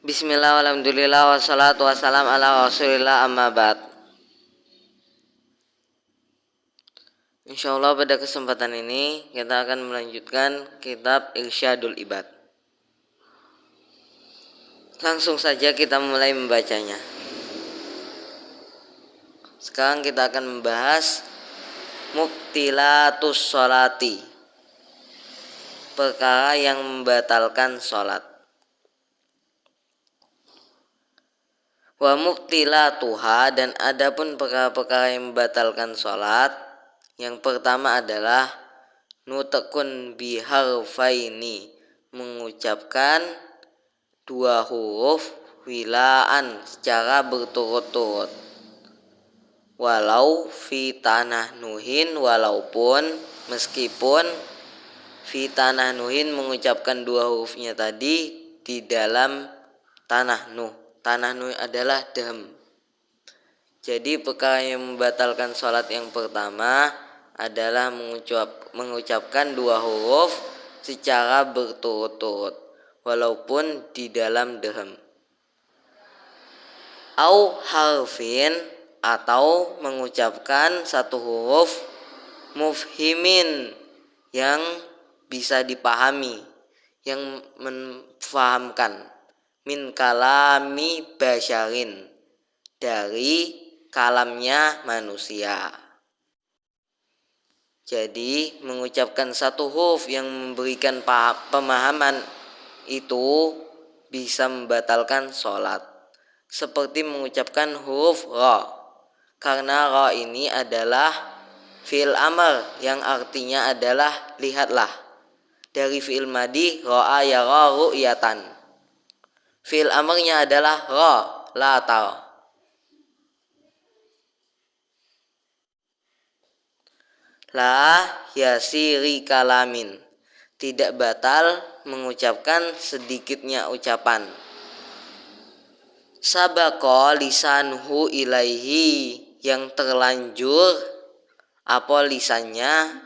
Bismillah, alhamdulillah, wassalatu wassalam ala rasulillah, amma ba'd. Insyaallah pada kesempatan ini kita akan melanjutkan kitab Irsyadul Ibad. Langsung saja kita mulai membacanya. Sekarang kita akan membahas mubtilatus sholati, perkara yang membatalkan sholat. Wa mubtilatuha, dan adapun perkara-perkara yang membatalkan sholat, yang pertama adalah nutakun biharfaini, mengucapkan dua huruf wilaan secara berturut-turut, walau fi tanah nuhin, walaupun meskipun fi tanah nuhin mengucapkan dua hurufnya tadi di dalam tanah nuh. Tanah nuh adalah dam. Jadi perkara yang membatalkan sholat yang pertama adalah mengucapkan dua huruf secara berturut-turut walaupun di dalam dam. Au harfin, atau mengucapkan satu huruf mufhimin yang bisa dipahami, yang memfahamkan, min kalami basyarin, dari kalamnya manusia. Jadi mengucapkan satu huruf yang memberikan pemahaman itu bisa membatalkan sholat, seperti mengucapkan huruf ra, karena ra ini adalah fi'il amr yang artinya adalah lihatlah, dari fi'il madi ra'a yara ru'yatan. Fi'il amrnya adalah ra, la tara. La yasiri kalamin, tidak batal mengucapkan sedikitnya ucapan. Sabaqo lisanhu ilaihi, yang terlanjur apa lisannya,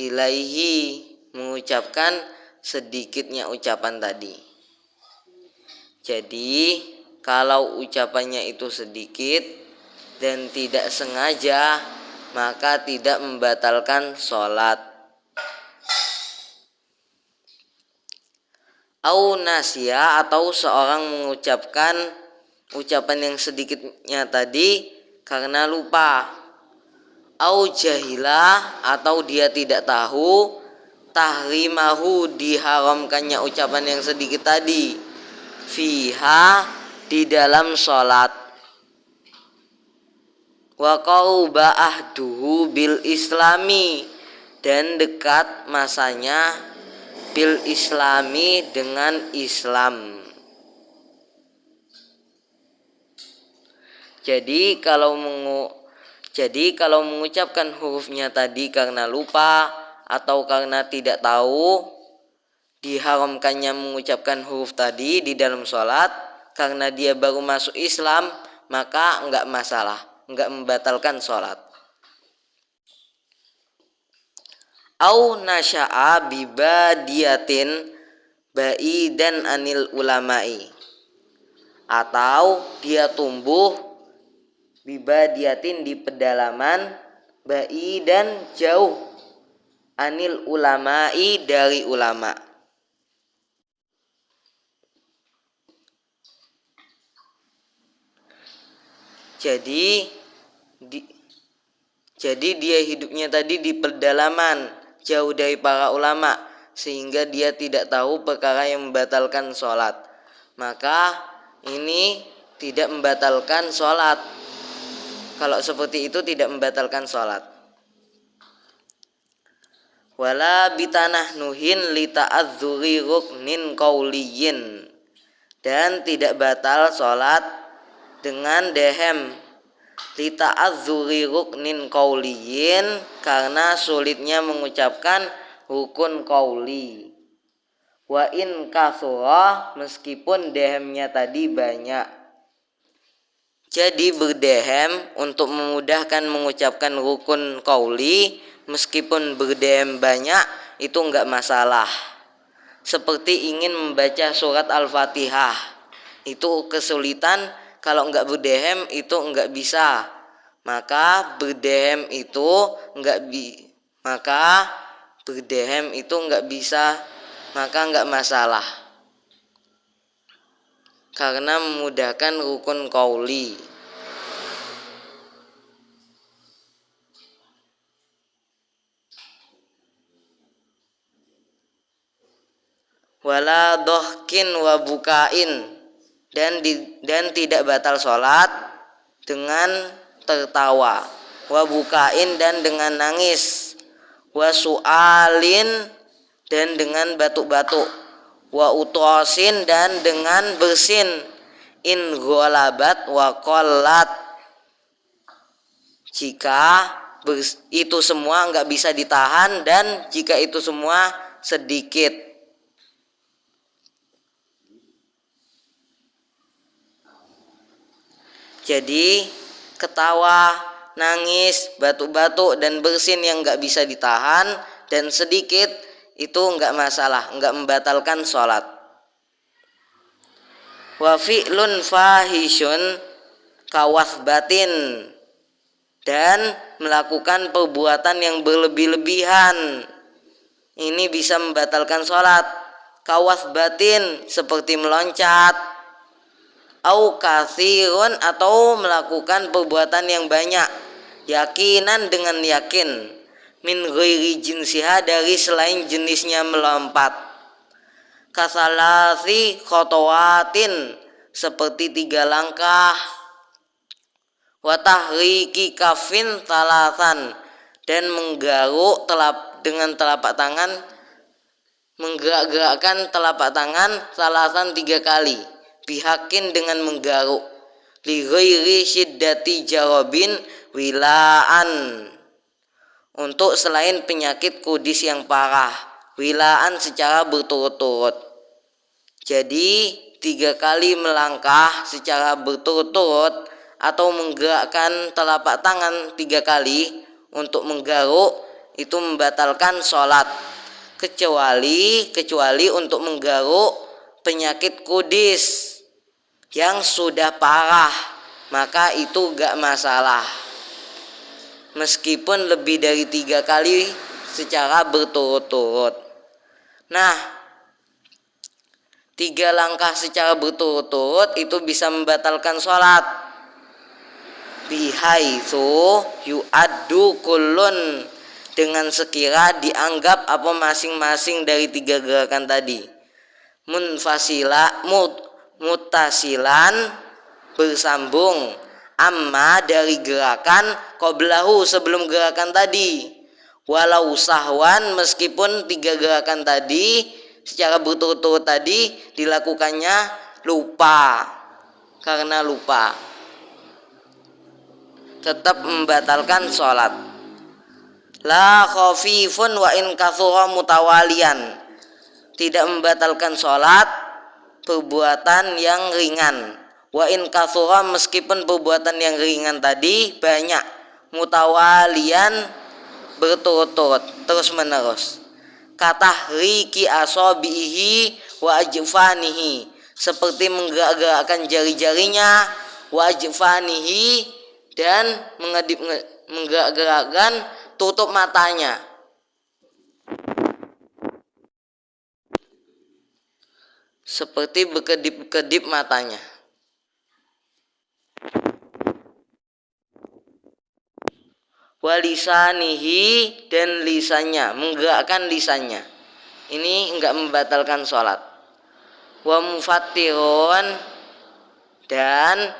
ilaihi, mengucapkan sedikitnya ucapan tadi. Jadi kalau ucapannya itu sedikit dan tidak sengaja, maka tidak membatalkan sholat. Au nasya, atau seorang mengucapkan ucapan yang sedikitnya tadi karena lupa. Au jahilah, atau dia tidak tahu tahrimahu, diharamkannya ucapan yang sedikit tadi, fiha, di dalam sholat. Wa qaruba ahduhu bil islami, dan dekat masanya bil islami, dengan Islam. Jadi kalau mengucapkan hurufnya tadi karena lupa atau karena tidak tahu, diharamkannya mengucapkan huruf tadi di dalam sholat karena dia baru masuk Islam, maka enggak masalah, enggak membatalkan sholat. Au nasya'a bibadiyatin ba'idan anil ulama'i, atau dia tumbuh bibadiyatin, di pedalaman, ba'idan, jauh, anil ulama'i, dari ulama. Jadi dia hidupnya tadi di pedalaman, jauh dari para ulama, sehingga dia tidak tahu perkara yang membatalkan sholat. Maka ini tidak membatalkan sholat. Kalau seperti itu tidak membatalkan sholat. Wala bitanah nuhin li ta'adzuri ruknin qauliyin, dan tidak batal sholat dengan dehem li ta'adzuri ruknin qauliyin, karena sulitnya mengucapkan rukun qauli. Wa in kasura, meskipun dehemnya tadi banyak. Jadi berdehem untuk memudahkan mengucapkan rukun qauli, meskipun berdehem banyak, itu enggak masalah. Seperti ingin membaca surat Al-Fatihah, itu kesulitan. Kalau enggak berdehem itu enggak bisa. Maka berdehem itu enggak bisa, maka enggak masalah karena memudahkan rukun qauli. Wala dohkin wa bukain, dan tidak batal sholat dengan tertawa, wa bukain dan dengan nangis, wa su'alin dan dengan batuk-batuk, wa utosin dan dengan bersin, in ghalabat wa qallat, jika itu semua enggak bisa ditahan dan jika itu semua sedikit. Jadi ketawa, nangis, batuk-batuk dan bersin yang enggak bisa ditahan dan sedikit itu enggak masalah, enggak membatalkan sholat. Wa fi'lun fahishun kawasbatin, dan melakukan perbuatan yang berlebih-lebihan ini bisa membatalkan sholat. Kawasbatin seperti meloncat, au katsirun atau melakukan perbuatan yang banyak, yakinan dengan yakin, min ghairi jinsiha dari selain jenisnya melompat, kasalasi khotowatin seperti 3 langkah, wa tahriki kafin talasan dan menggaruk dengan telapak tangan, menggerak-gerakkan telapak tangan salasan 3 kali, bihakin dengan menggaruk, li ghairi syiddati jarobin wilaan, untuk selain penyakit kudis yang parah, wilaan secara berturut-turut. Jadi 3 kali melangkah secara berturut-turut atau menggerakkan telapak tangan 3 kali untuk menggaruk itu membatalkan sholat, kecuali untuk menggaruk penyakit kudis yang sudah parah, maka itu gak masalah meskipun lebih dari 3 kali secara berturut-turut. Nah, 3 langkah secara berturut-turut itu bisa membatalkan sholat, bihaitsu yu'addu kullun, dengan sekira dianggap apa masing-masing dari 3 gerakan tadi, muttasilan bersambung, amma dari gerakan qablahu sebelum gerakan tadi, walau sahwan meskipun 3 gerakan tadi secara berturut-turut tadi dilakukannya karena lupa, tetap membatalkan sholat. La khafifun wa in kathura mutawalian, tidak membatalkan sholat perbuatan yang ringan, wa in kathura meskipun perbuatan yang ringan tadi banyak, mutawalian berturut-turut terus menerus, katahriki asabihi wa ajfanihi seperti menggerak-gerakkan jari-jarinya, wa ajfanihi dan menggerak-gerakkan tutup matanya, seperti berkedip-kedip matanya. Walisanihi dan lisannya, menggerakkan lisannya, ini enggak membatalkan sholat. Wa mufattirun, dan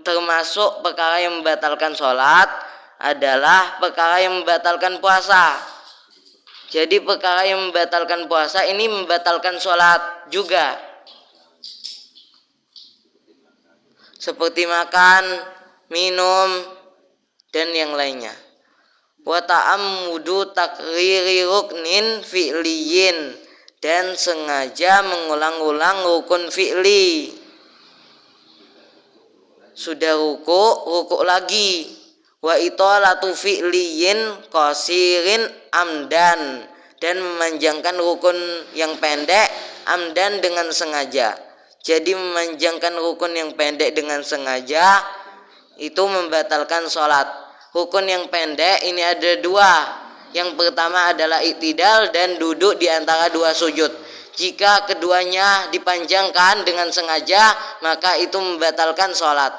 termasuk perkara yang membatalkan sholat adalah perkara yang membatalkan puasa. Jadi perkara yang membatalkan puasa ini membatalkan sholat juga, seperti makan, minum, dan yang lainnya. Wa ta'ammudu takriri ruknin fi'liyin, dan sengaja mengulang-ulang rukun fi'li. Sudah ruku lagi. Wa itolatu fi'liyin qasirin amdan, dan memanjangkan rukun yang pendek amdan dengan sengaja. Jadi memanjangkan rukun yang pendek dengan sengaja itu membatalkan sholat. Rukun yang pendek ini ada dua. Yang pertama adalah iktidal dan duduk di antara dua sujud. Jika keduanya dipanjangkan dengan sengaja, maka itu membatalkan sholat.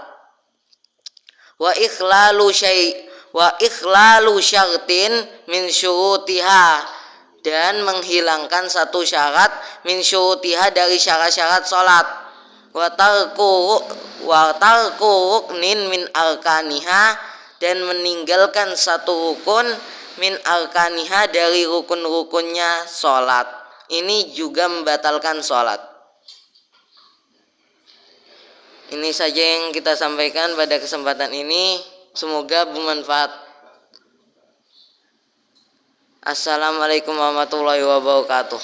Wa ikhlalu syartin min syurutiha, dan menghilangkan satu syarat min syurutiha dari syarat-syarat sholat. Wa tarku ruknin min arkaniha, dan meninggalkan satu rukun min arkaniha dari rukun-rukunnya sholat. Ini juga membatalkan sholat. Ini saja yang kita sampaikan pada kesempatan ini. Semoga bermanfaat. Assalamualaikum warahmatullahi wabarakatuh.